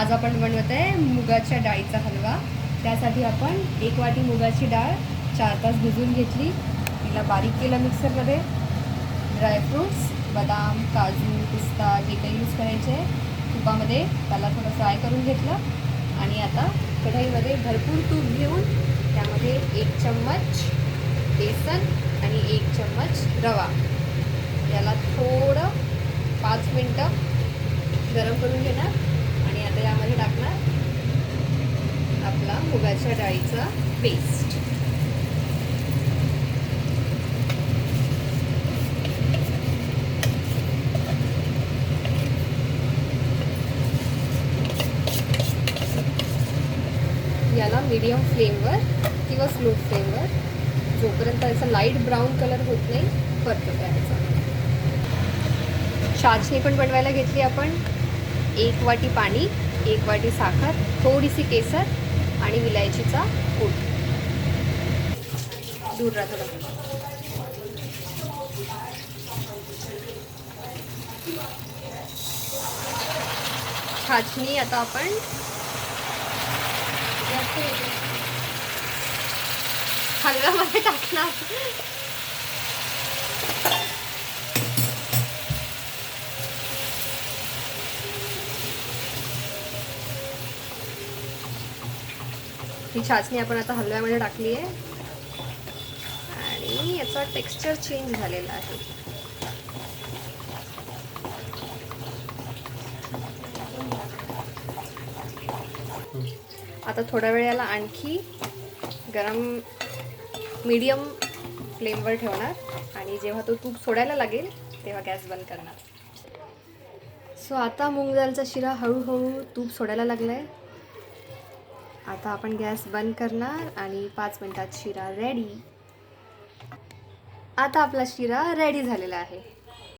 आज आपण बनवत आहे मुगाच्या डाळीचा हलवा। त्यासाठी आपण 1 वाटी मुगाची डाळ 4 तास भिजवून घेतली। तिला बारीक केलं मिक्सरमध्ये। ड्रायफ्रूट्स बदाम, काजू, पिस्ता जे काही यूज करायचे तुपामध्ये त्याला थोडं फ्राय करून घेतलं। आणि आता कढईमध्ये भरपूर तूप घेऊन त्यामध्ये 1 चम्मच बेसन आणि 1 चम्मच रवा याला थोडं 5 मिनिटं गरम करून घेणार। आणि आता यामध्ये टाकणार आपला मुगाच्या डाळीचा पेस्ट। याला मीडियम फ्लेमवर किंवा स्लो फ्लेमवर जोपर्यंत याचा लाईट ब्राऊन कलर होत नाही परतून घ्यायचा। चाशणी पण बनवायला घेतली आपण। 1 वाटी पाणी, 1 वाटी साखर, थोडीशी केसर आणि विलायचीचा पूड। दूर राहा थोडं। चाशणी आता आपण हलव्यामध्ये टाकणार। ही चाशणी आपण आता हलव्यामध्ये टाकली आहे आणि याचा टेक्स्चर चेंज झालेला आहे। आता थोड्या वेळ याला आणखी गरम मीडियम फ्लेमवर ठेवणार आणि जेव्हा तो तूप सोडायला लागेल तेव्हा गॅस बंद करणार। सो आता मूग डाळचा शिरा हळूहळू तूप सोडायला लागला आहे। आता आपण गॅस बंद करणार आणि 5 मिनिटात शिरा रेडी। आता आपला शिरा रेडी झालेला आहे।